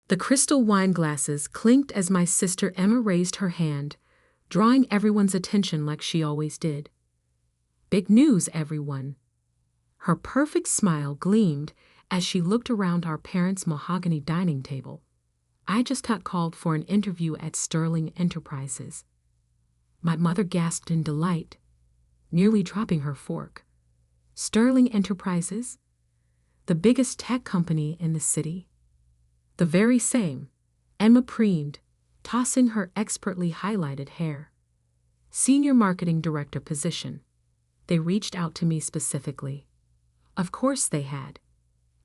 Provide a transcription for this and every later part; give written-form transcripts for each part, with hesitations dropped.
The crystal wine glasses clinked as my sister Emma raised her hand, drawing everyone's attention like she always did. Big news, everyone. Her perfect smile gleamed as she looked around our parents' mahogany dining table. I just got called for an interview at Sterling Enterprises. My mother gasped in delight, nearly dropping her fork. Sterling Enterprises? The biggest tech company in the city? The very same, Emma preened, tossing her expertly highlighted hair. Senior Marketing Director position. They reached out to me specifically. Of course they had.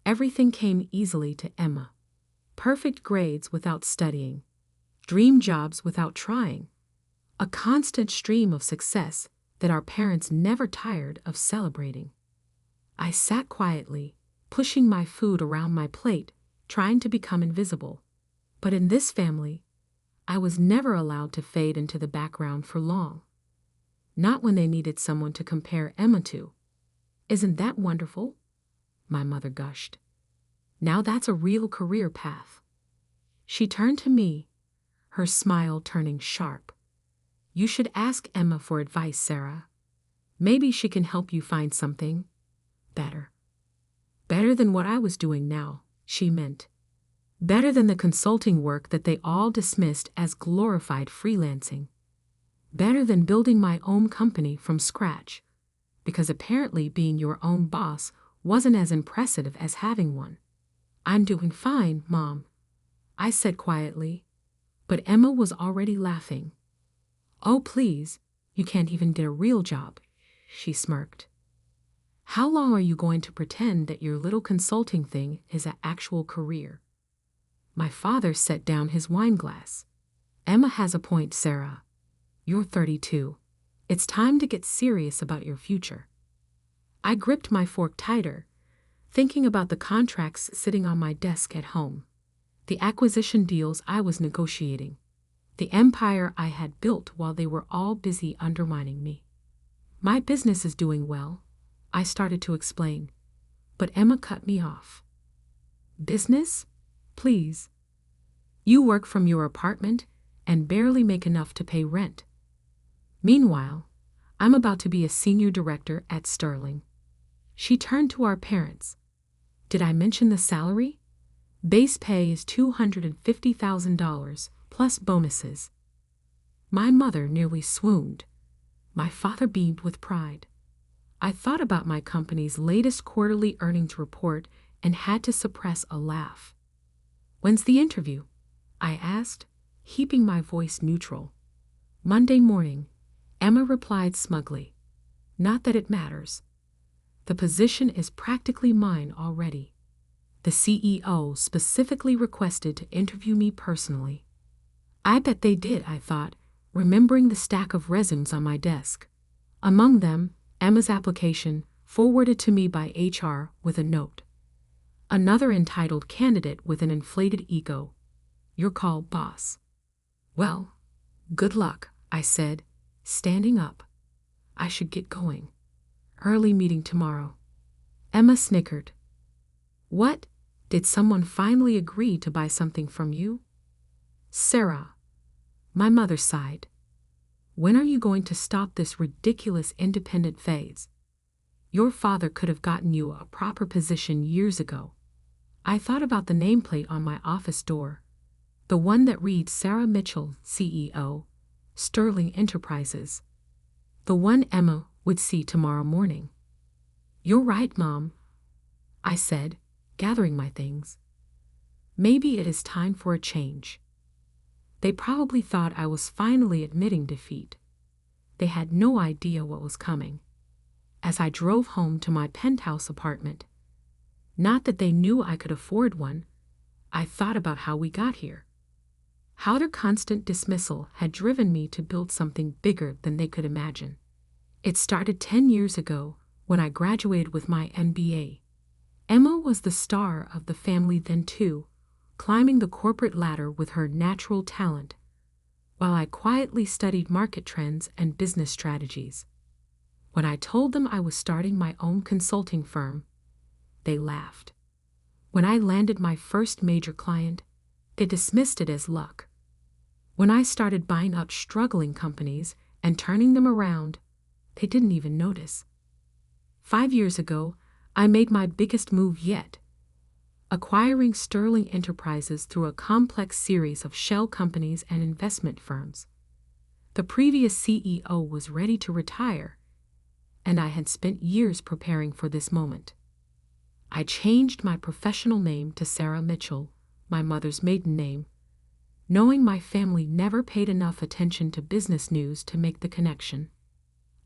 Everything came easily to Emma. Perfect grades without studying. Dream jobs without trying. A constant stream of success that our parents never tired of celebrating. I sat quietly, pushing my food around my plate, trying to become invisible. But in this family, I was never allowed to fade into the background for long. Not when they needed someone to compare Emma to. Isn't that wonderful? My mother gushed. Now that's a real career path. She turned to me, her smile turning sharp. You should ask Emma for advice, Sarah. Maybe she can help you find something better. Better than what I was doing now, she meant. Better than the consulting work that they all dismissed as glorified freelancing. Better than building my own company from scratch, because apparently being your own boss wasn't as impressive as having one. I'm doing fine, Mom, I said quietly, but Emma was already laughing. Oh, please, you can't even get a real job, she smirked. How long are you going to pretend that your little consulting thing is an actual career? My father set down his wine glass. Emma has a point, Sarah. You're 32. It's time to get serious about your future. I gripped my fork tighter, thinking about the contracts sitting on my desk at home, the acquisition deals I was negotiating, the empire I had built while they were all busy undermining me. My business is doing well, I started to explain, but Emma cut me off. Business? Please. You work from your apartment and barely make enough to pay rent. Meanwhile, I'm about to be a senior director at Sterling. She turned to our parents. Did I mention the salary? Base pay is $250,000 plus bonuses. My mother nearly swooned. My father beamed with pride. I thought about my company's latest quarterly earnings report and had to suppress a laugh. When's the interview? I asked, keeping my voice neutral. Monday morning, Emma replied smugly. Not that it matters. The position is practically mine already. The CEO specifically requested to interview me personally. I bet they did, I thought, remembering the stack of resumes on my desk. Among them, Emma's application, forwarded to me by HR with a note. Another entitled candidate with an inflated ego. Your call, boss. Well, good luck, I said, standing up. I should get going. Early meeting tomorrow. Emma snickered. What? Did someone finally agree to buy something from you? Sarah. My mother sighed. When are you going to stop this ridiculous independent phase? Your father could have gotten you a proper position years ago. I thought about the nameplate on my office door. The one that reads Sarah Mitchell, CEO, Sterling Enterprises. The one Emma would see tomorrow morning. You're right, Mom, I said, gathering my things. Maybe it is time for a change. They probably thought I was finally admitting defeat. They had no idea what was coming. As I drove home to my penthouse apartment, not that they knew I could afford one, I thought about how we got here. How their constant dismissal had driven me to build something bigger than they could imagine. It started 10 years ago when I graduated with my MBA. Emma was the star of the family then too, climbing the corporate ladder with her natural talent, while I quietly studied market trends and business strategies. When I told them I was starting my own consulting firm, they laughed. When I landed my first major client, They dismissed it as luck. When I started buying up struggling companies and turning them around, they didn't even notice. 5 years ago, I made my biggest move yet, acquiring Sterling Enterprises through a complex series of shell companies and investment firms. The previous CEO was ready to retire, and I had spent years preparing for this moment. I changed my professional name to Sarah Mitchell, my mother's maiden name, knowing my family never paid enough attention to business news to make the connection.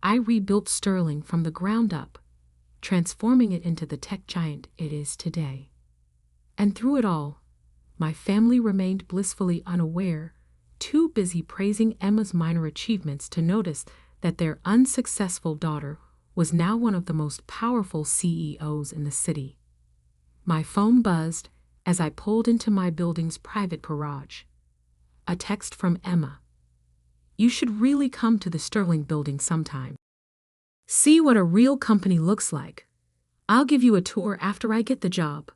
I rebuilt Sterling from the ground up, transforming it into the tech giant it is today. And through it all, my family remained blissfully unaware, too busy praising Emma's minor achievements to notice that their unsuccessful daughter was now one of the most powerful CEOs in the city. My phone buzzed as I pulled into my building's private garage. A text from Emma. "You should really come to the Sterling building sometime. See what a real company looks like. I'll give you a tour after I get the job."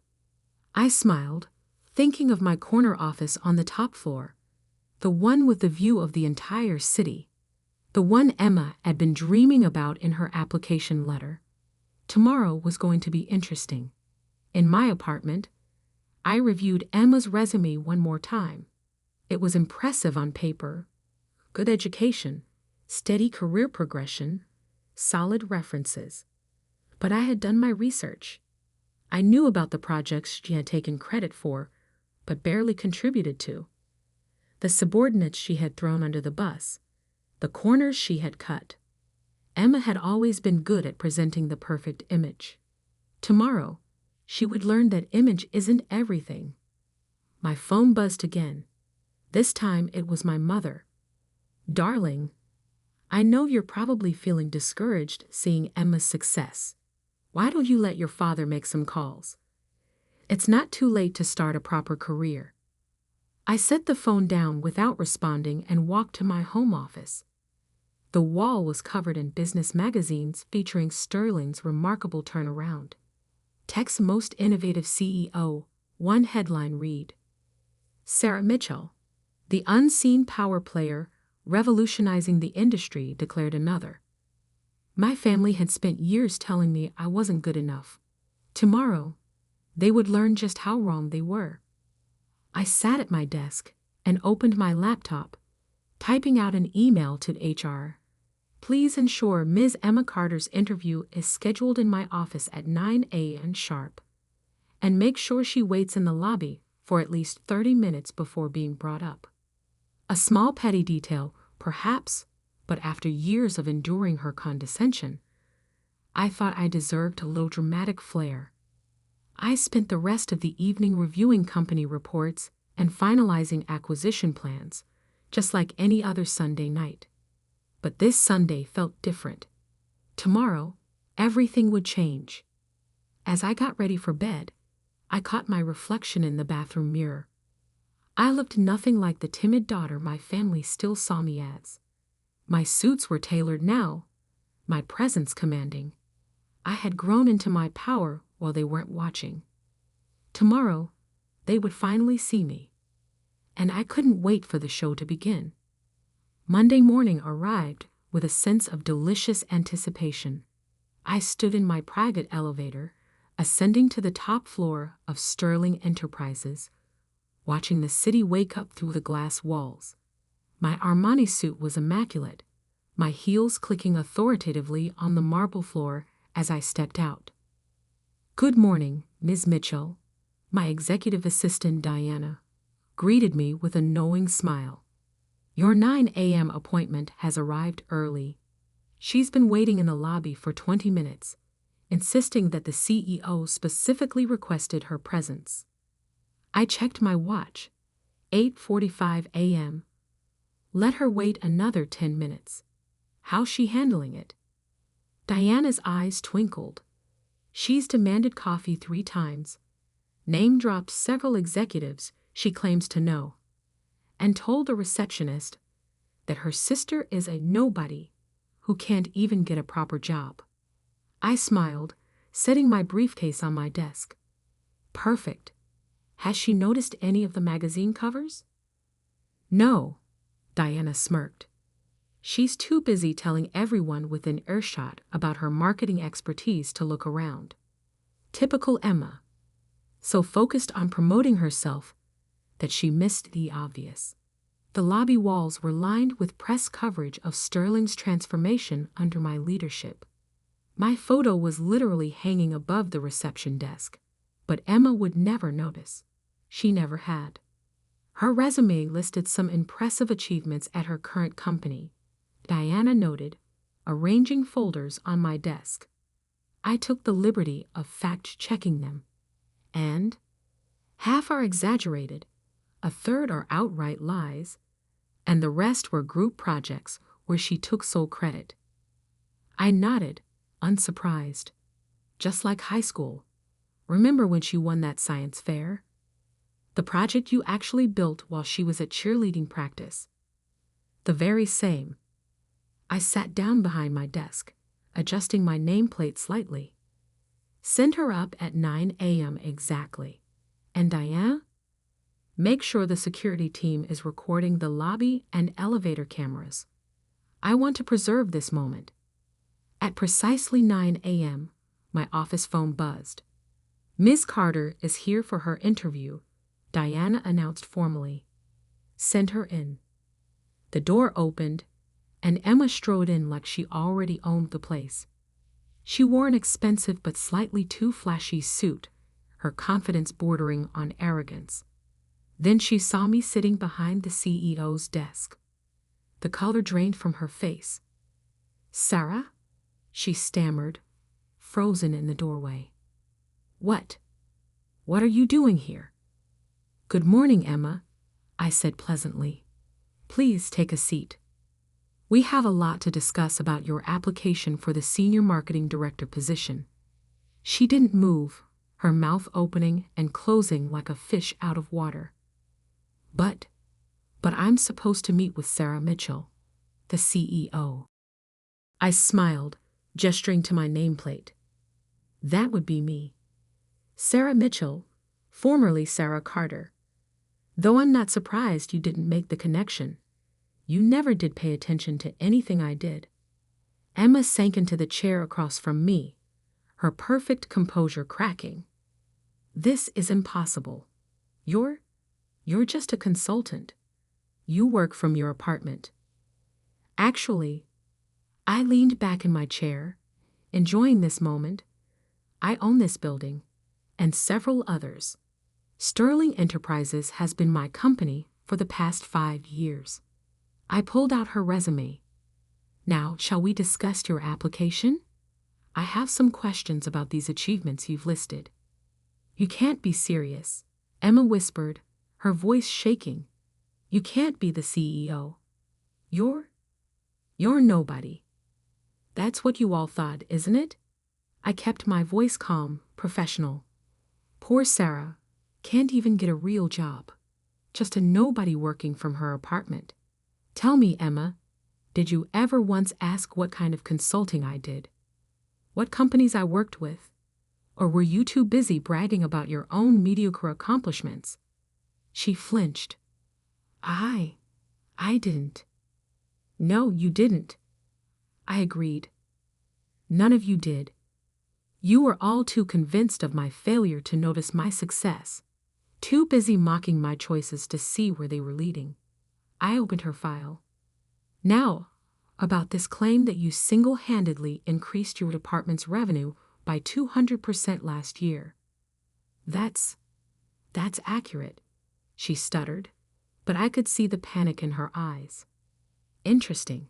I smiled, thinking of my corner office on the top floor, the one with the view of the entire city, the one Emma had been dreaming about in her application letter. Tomorrow was going to be interesting. In my apartment, I reviewed Emma's resume one more time. It was impressive on paper. Good education, steady career progression, solid references. But I had done my research. I knew about the projects she had taken credit for, but barely contributed to. The subordinates she had thrown under the bus, the corners she had cut. Emma had always been good at presenting the perfect image. Tomorrow, she would learn that image isn't everything. My phone buzzed again. This time it was my mother. "Darling, I know you're probably feeling discouraged seeing Emma's success. Why don't you let your father make some calls? It's not too late to start a proper career." I set the phone down without responding and walked to my home office. The wall was covered in business magazines featuring Sterling's remarkable turnaround. Tech's most innovative CEO, one headline read, "Sarah Mitchell, the unseen power player revolutionizing the industry," declared another. My family had spent years telling me I wasn't good enough. Tomorrow, they would learn just how wrong they were. I sat at my desk and opened my laptop, typing out an email to HR. "Please ensure Ms. Emma Carter's interview is scheduled in my office at 9 a.m. sharp. And make sure she waits in the lobby for at least 30 minutes before being brought up." A small petty detail, perhaps, but after years of enduring her condescension, I thought I deserved a little dramatic flair. I spent the rest of the evening reviewing company reports and finalizing acquisition plans, just like any other Sunday night. But this Sunday felt different. Tomorrow, everything would change. As I got ready for bed, I caught my reflection in the bathroom mirror. I looked nothing like the timid daughter my family still saw me as. My suits were tailored now, my presence commanding. I had grown into my power while they weren't watching. Tomorrow, they would finally see me. And I couldn't wait for the show to begin. Monday morning arrived with a sense of delicious anticipation. I stood in my private elevator, ascending to the top floor of Sterling Enterprises, watching the city wake up through the glass walls. My Armani suit was immaculate, my heels clicking authoritatively on the marble floor as I stepped out. "Good morning, Ms. Mitchell," my executive assistant Diana greeted me with a knowing smile. "Your 9 a.m. appointment has arrived early." She's been waiting in the lobby for 20 minutes, insisting that the CEO specifically requested her presence. I checked my watch. 8:45 a.m. Let her wait another 10 minutes. How's she handling it? Diana's eyes twinkled. She's demanded coffee 3 times, name-dropped several executives she claims to know, and told a receptionist that her sister is a nobody who can't even get a proper job. I smiled, setting my briefcase on my desk. Perfect. Has she noticed any of the magazine covers? No, Diana smirked. She's too busy telling everyone within earshot about her marketing expertise to look around. Typical Emma. So focused on promoting herself that she missed the obvious. The lobby walls were lined with press coverage of Sterling's transformation under my leadership. My photo was literally hanging above the reception desk, but Emma would never notice. She never had. Her resume listed some impressive achievements at her current company, Diana noted, arranging folders on my desk. I took the liberty of fact-checking them. And half are exaggerated, a third are outright lies, and the rest were group projects where she took sole credit. I nodded, unsurprised. Just like high school. Remember when she won that science fair? The project you actually built while she was at cheerleading practice. The very same. I sat down behind my desk, adjusting my nameplate slightly. Send her up at 9 a.m. exactly. And Diana? Make sure the security team is recording the lobby and elevator cameras. I want to preserve this moment. At precisely 9 a.m., my office phone buzzed. Ms. Carter is here for her interview, Diana announced formally. Send her in. The door opened, and Emma strode in like she already owned the place. She wore an expensive but slightly too flashy suit, her confidence bordering on arrogance. Then she saw me sitting behind the CEO's desk. The color drained from her face. Sarah? She stammered, frozen in the doorway. What? What are you doing here? Good morning, Emma, I said pleasantly. Please take a seat. We have a lot to discuss about your application for the Senior Marketing Director position. She didn't move, her mouth opening and closing like a fish out of water. But I'm supposed to meet with Sarah Mitchell, the CEO. I smiled, gesturing to my nameplate. That would be me. Sarah Mitchell, formerly Sarah Carter. Though I'm not surprised you didn't make the connection. You never did pay attention to anything I did. Emma sank into the chair across from me, her perfect composure cracking. This is impossible. You're just a consultant. You work from your apartment. Actually, I leaned back in my chair, enjoying this moment. I own this building, and several others. Sterling Enterprises has been my company for the past 5 years. I pulled out her resume. Now, shall we discuss your application? I have some questions about these achievements you've listed. You can't be serious, Emma whispered, her voice shaking. You can't be the CEO. You're nobody. That's what you all thought, isn't it? I kept my voice calm, professional. Poor Sarah can't even get a real job. Just a nobody working from her apartment. Tell me, Emma, did you ever once ask what kind of consulting I did? What companies I worked with? Or were you too busy bragging about your own mediocre accomplishments? She flinched. I didn't. No, you didn't. I agreed. None of you did. You were all too convinced of my failure to notice my success, too busy mocking my choices to see where they were leading. I opened her file. Now, about this claim that you single-handedly increased your department's revenue by 200% last year. That's accurate, she stuttered, but I could see the panic in her eyes. Interesting.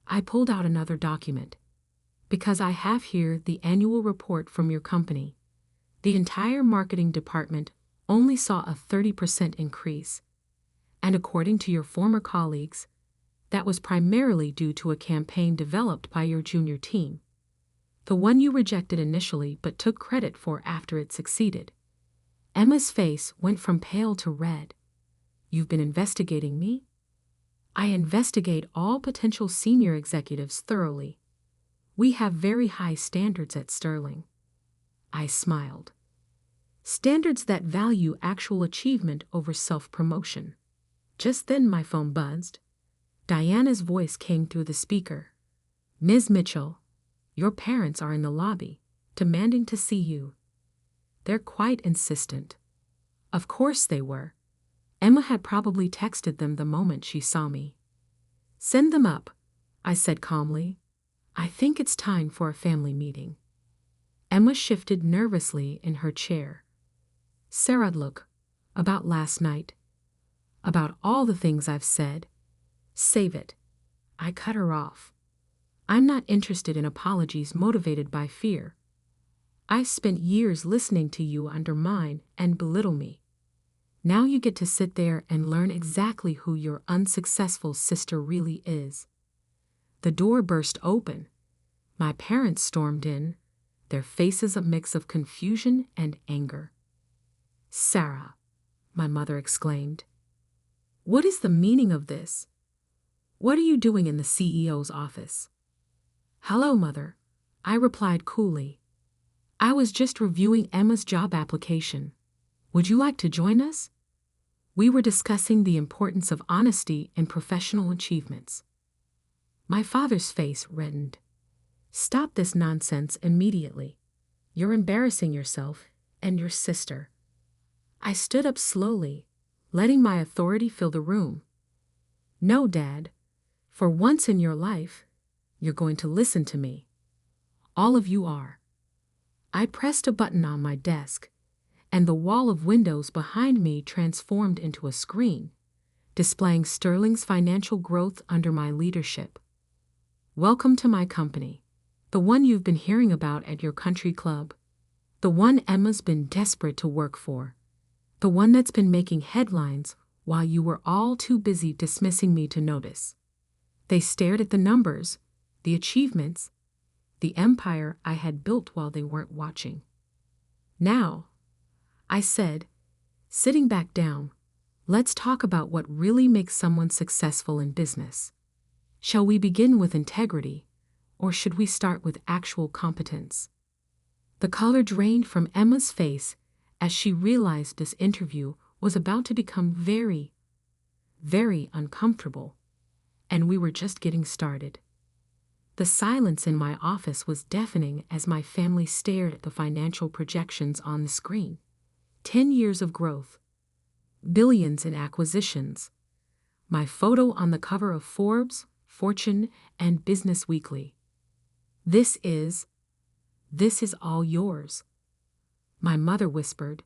I pulled out another document. Because I have here the annual report from your company. The entire marketing department only saw a 30% increase. And according to your former colleagues, that was primarily due to a campaign developed by your junior team. The one you rejected initially but took credit for after it succeeded. Emma's face went from pale to red. You've been investigating me? I investigate all potential senior executives thoroughly. We have very high standards at Sterling. I smiled. Standards that value actual achievement over self-promotion. Just then my phone buzzed. Diana's voice came through the speaker. "Ms. Mitchell, your parents are in the lobby, demanding to see you." They're quite insistent. Of course they were. Emma had probably texted them the moment she saw me. "Send them up," I said calmly. "I think it's time for a family meeting." Emma shifted nervously in her chair. "Sarah, look, about last night. About all the things I've said. Save it." I cut her off. "I'm not interested in apologies motivated by fear. I spent years listening to you undermine and belittle me. Now you get to sit there and learn exactly who your unsuccessful sister really is." The door burst open. My parents stormed in, their faces a mix of confusion and anger. "Sarah," my mother exclaimed, "what is the meaning of this? What are you doing in the CEO's office?" "Hello, Mother," I replied coolly. "I was just reviewing Emma's job application. Would you like to join us?" We were discussing the importance of honesty in professional achievements. My father's face reddened. "Stop this nonsense immediately. You're embarrassing yourself and your sister." I stood up slowly, letting my authority fill the room. "No, Dad. For once in your life, you're going to listen to me. All of you are." I pressed a button on my desk, and the wall of windows behind me transformed into a screen, displaying Sterling's financial growth under my leadership. "Welcome to my company, the one you've been hearing about at your country club, the one Emma's been desperate to work for, the one that's been making headlines while you were all too busy dismissing me to notice." They stared at the numbers, the achievements, the empire I had built while they weren't watching. "Now," I said, sitting back down, "let's talk about what really makes someone successful in business. Shall we begin with integrity, or should we start with actual competence?" The color drained from Emma's face as she realized this interview was about to become very, very uncomfortable, and we were just getting started. The silence in my office was deafening as my family stared at the financial projections on the screen. 10 years of growth, billions in acquisitions, my photo on the cover of Forbes, Fortune, and Business Weekly. This is all yours," my mother whispered,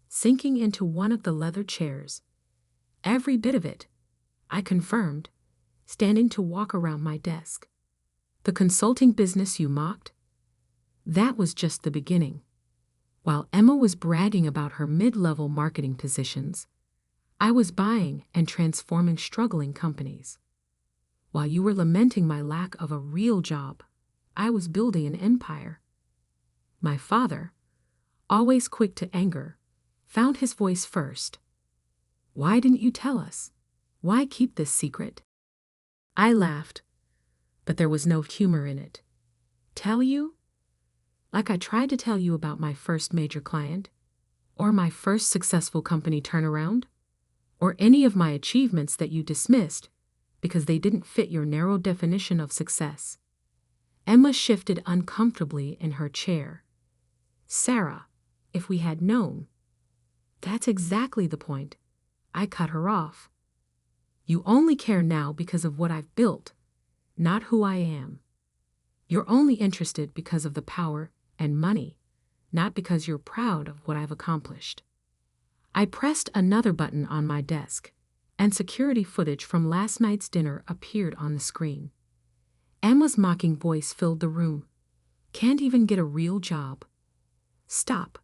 sinking into one of the leather chairs. "Every bit of it," I confirmed, standing to walk around my desk. "The consulting business you mocked? That was just the beginning. While Emma was bragging about her mid-level marketing positions, I was buying and transforming struggling companies. While you were lamenting my lack of a real job, I was building an empire." My father, always quick to anger, found his voice first. "Why didn't you tell us? Why keep this secret?" I laughed, but there was no humor in it. "Tell you? Like I tried to tell you about my first major client, or my first successful company turnaround, or any of my achievements that you dismissed because they didn't fit your narrow definition of success." Emma shifted uncomfortably in her chair. "Sarah, if we had known." "That's exactly the point." I cut her off. "You only care now because of what I've built, not who I am. You're only interested because of the power and money, not because you're proud of what I've accomplished." I pressed another button on my desk, and security footage from last night's dinner appeared on the screen. Emma's mocking voice filled the room. "Can't even get a real job." "Stop,"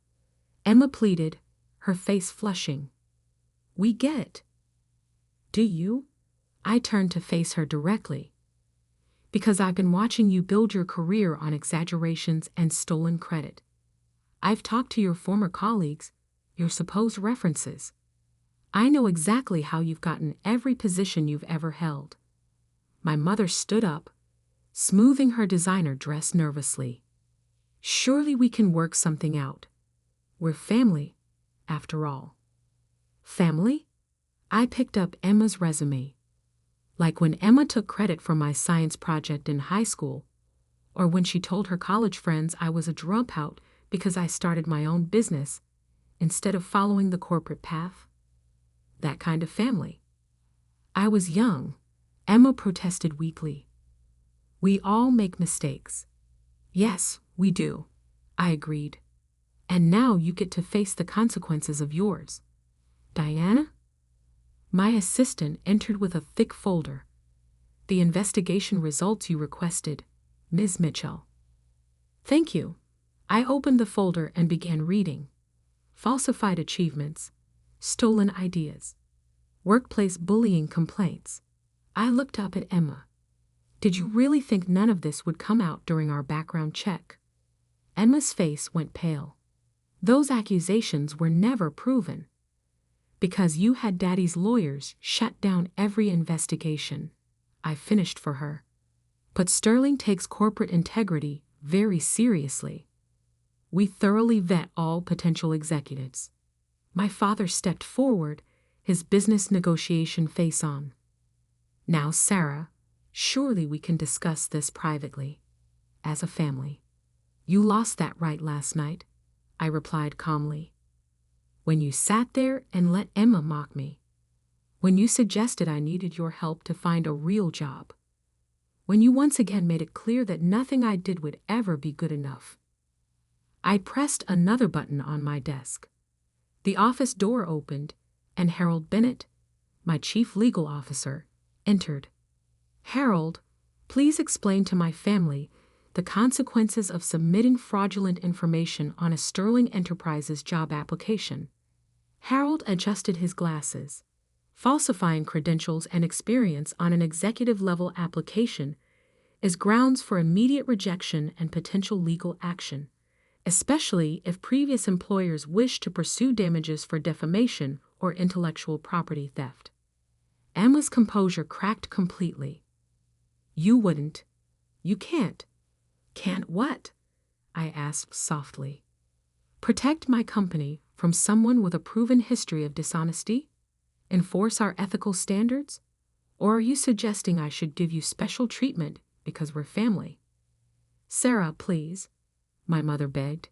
Emma pleaded, her face flushing. "We get it." "Do you?" I turned to face her directly. "Because I've been watching you build your career on exaggerations and stolen credit. I've talked to your former colleagues, your supposed references. I know exactly how you've gotten every position you've ever held." My mother stood up, smoothing her designer dress nervously. "Surely we can work something out. We're family, after all. Family? I picked up Emma's resume. Like when Emma took credit for my science project in high school, or when she told her college friends I was a dropout because I started my own business instead of following the corporate path. That kind of family. I was young, Emma protested weakly. We all make mistakes. Yes, we do, I agreed. And now you get to face the consequences of yours. Diana? My assistant entered with a thick folder. The investigation results you requested, Ms. Mitchell. Thank you. I opened the folder and began reading. Falsified achievements, stolen ideas, workplace bullying complaints. I looked up at Emma. Did you really think none of this would come out during our background check? Emma's face went pale. Those accusations were never proven. Because you had Daddy's lawyers shut down every investigation, I finished for her. But Sterling takes corporate integrity very seriously. We thoroughly vet all potential executives. My father stepped forward, his business negotiation face on. Now, Sarah, surely we can discuss this privately, as a family. You lost that right last night, I replied calmly. When you sat there and let Emma mock me. When you suggested I needed your help to find a real job. When you once again made it clear that nothing I did would ever be good enough. I pressed another button on my desk. The office door opened, and Harold Bennett, my chief legal officer, entered. Harold, please explain to my family the consequences of submitting fraudulent information on a Sterling Enterprises job application. Harold adjusted his glasses. Falsifying credentials and experience on an executive-level application is grounds for immediate rejection and potential legal action, especially if previous employers wish to pursue damages for defamation or intellectual property theft. Emma's composure cracked completely. You wouldn't. You can't. Can't what? I asked softly. Protect my company from someone with a proven history of dishonesty? Enforce our ethical standards? Or are you suggesting I should give you special treatment because we're family? Sarah, please, my mother begged.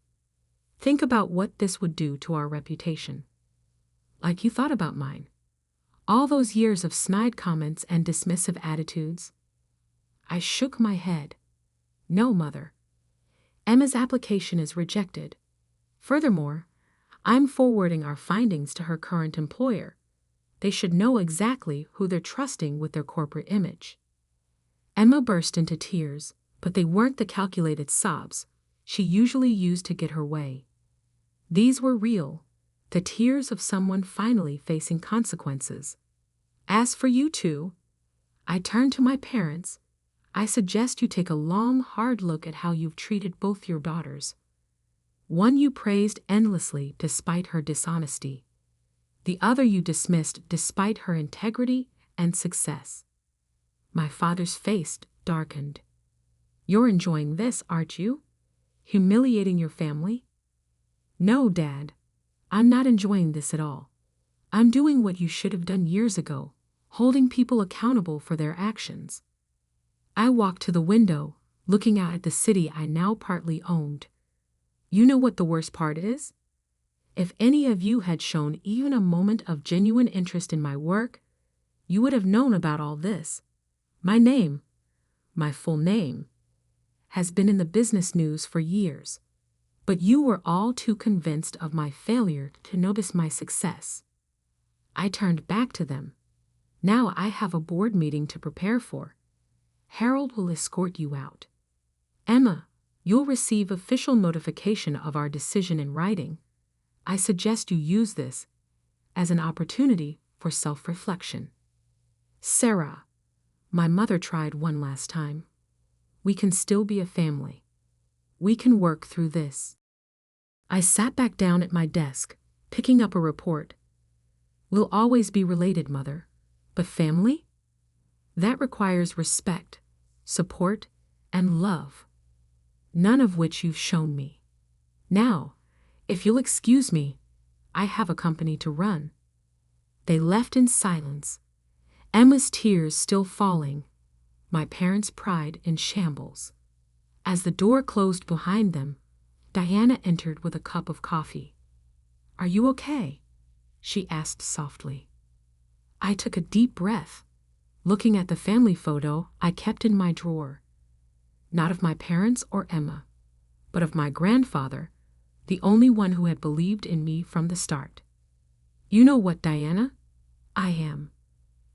Think about what this would do to our reputation. Like you thought about mine. All those years of snide comments and dismissive attitudes. I shook my head. No, Mother. Emma's application is rejected. Furthermore, I'm forwarding our findings to her current employer. They should know exactly who they're trusting with their corporate image. Emma burst into tears, but they weren't the calculated sobs she usually used to get her way. These were real, the tears of someone finally facing consequences. As for you two, I turned to my parents. I suggest you take a long, hard look at how you've treated both your daughters. One you praised endlessly despite her dishonesty. The other you dismissed despite her integrity and success. My father's face darkened. You're enjoying this, aren't you? Humiliating your family? No, Dad. I'm not enjoying this at all. I'm doing what you should have done years ago, holding people accountable for their actions. I walked to the window, looking out at the city I now partly owned. You know what the worst part is? If any of you had shown even a moment of genuine interest in my work, you would have known about all this. My name, my full name, has been in the business news for years. But you were all too convinced of my failure to notice my success. I turned back to them. Now I have a board meeting to prepare for. Harold will escort you out. Emma, you'll receive official notification of our decision in writing. I suggest you use this as an opportunity for self-reflection. Sarah, my mother tried one last time. We can still be a family. We can work through this. I sat back down at my desk, picking up a report. We'll always be related, Mother, but family? That requires respect, support, and love, none of which you've shown me. Now, if you'll excuse me, I have a company to run." They left in silence, Emma's tears still falling, my parents' pride in shambles. As the door closed behind them, Diana entered with a cup of coffee. "Are you okay?" she asked softly. I took a deep breath, looking at the family photo I kept in my drawer. Not of my parents or Emma, but of my grandfather, the only one who had believed in me from the start. "You know what, Diana? I am.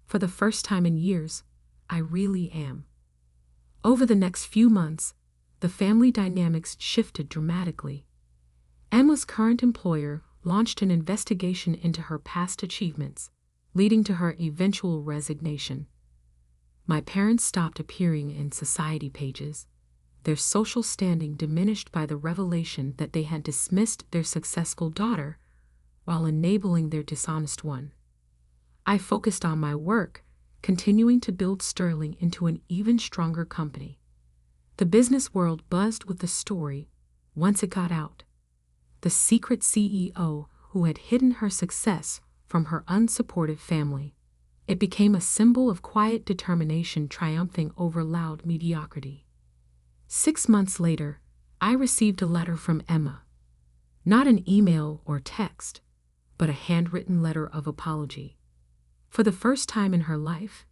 For the first time in years, I really am." Over the next few months, the family dynamics shifted dramatically. Emma's current employer launched an investigation into her past achievements, leading to her eventual resignation. My parents stopped appearing in society pages, their social standing diminished by the revelation that they had dismissed their successful daughter while enabling their dishonest one. I focused on my work, continuing to build Sterling into an even stronger company. The business world buzzed with the story once it got out. The secret CEO who had hidden her success from her unsupportive family. It became a symbol of quiet determination triumphing over loud mediocrity. 6 months later, I received a letter from Emma. Not an email or text, but a handwritten letter of apology. For the first time in her life,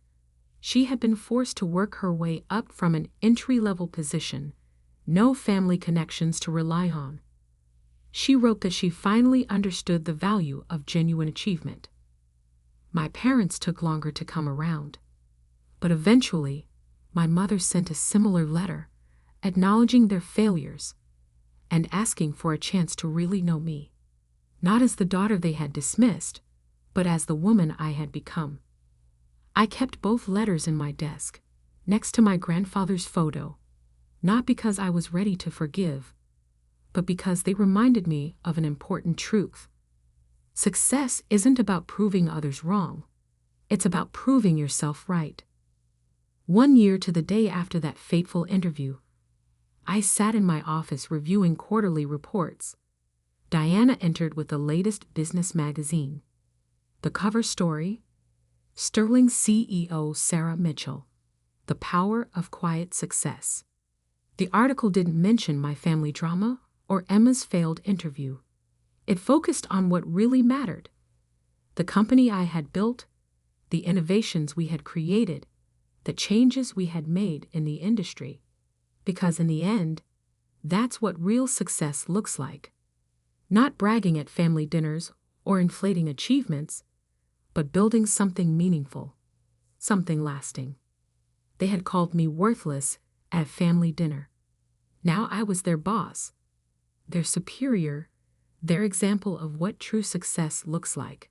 she had been forced to work her way up from an entry-level position, no family connections to rely on. She wrote that she finally understood the value of genuine achievement. My parents took longer to come around, but eventually, my mother sent a similar letter, acknowledging their failures and asking for a chance to really know me, not as the daughter they had dismissed, but as the woman I had become. I kept both letters in my desk, next to my grandfather's photo, not because I was ready to forgive, but because they reminded me of an important truth. Success isn't about proving others wrong. It's about proving yourself right. 1 year to the day after that fateful interview, I sat in my office reviewing quarterly reports. Diana entered with the latest business magazine. The cover story, Sterling CEO Sarah Mitchell, The Power of Quiet Success. The article didn't mention my family drama or Emma's failed interview. It focused on what really mattered: the company I had built, the innovations we had created, the changes we had made in the industry. Because in the end, that's what real success looks like. Not bragging at family dinners or inflating achievements, but building something meaningful, something lasting. They had called me worthless at a family dinner. Now I was their boss, their superior, their example of what true success looks like.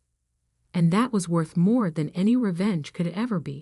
And that was worth more than any revenge could ever be.